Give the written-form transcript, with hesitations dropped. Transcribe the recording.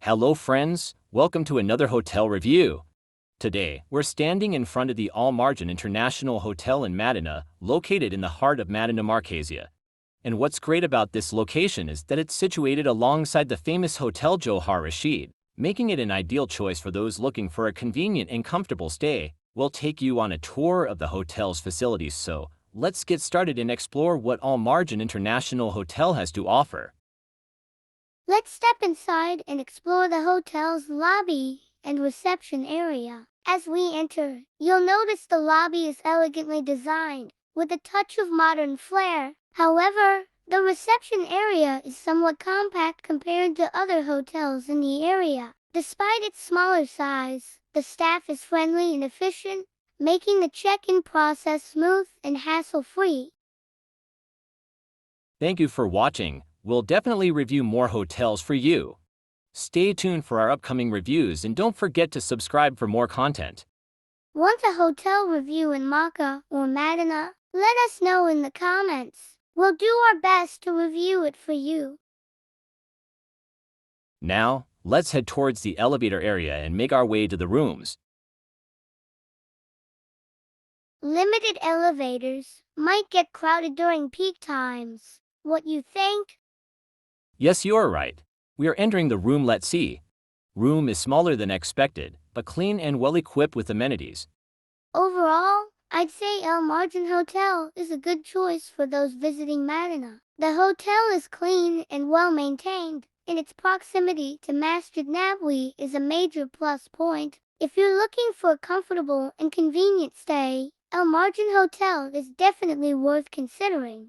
Hello friends, welcome to another hotel review. Today, we're standing in front of the Marjan International Hotel in Madinah, located in the heart of Madinah, Markaziya. And what's great about this location is that it's situated alongside the famous Hotel Johar Rashid, making it an ideal choice for those looking for a convenient and comfortable stay. We'll take you on a tour of the hotel's facilities, so let's get started and explore what Marjan International Hotel has to offer. Let's step inside and explore the hotel's lobby and reception area. As we enter, you'll notice the lobby is elegantly designed, with a touch of modern flair. However, the reception area is somewhat compact compared to other hotels in the area. Despite its smaller size, the staff is friendly and efficient, making the check-in process smooth and hassle-free. Thank you for watching. We'll definitely review more hotels for you. Stay tuned for our upcoming reviews and don't forget to subscribe for more content. Want a hotel review in Makkah or Madinah? Let us know in the comments. We'll do our best to review it for you. Now, let's head towards the elevator area and make our way to the rooms. Limited elevators might get crowded during peak times. What you think? Yes, you're right. We are entering the room. Let's see. Room is smaller than expected, but clean and well equipped with amenities. Overall, I'd say El Marjan Hotel is a good choice for those visiting Madinah. The hotel is clean and well maintained, and its proximity to Masjid Nabawi is a major plus point. If you're looking for a comfortable and convenient stay, El Marjan Hotel is definitely worth considering.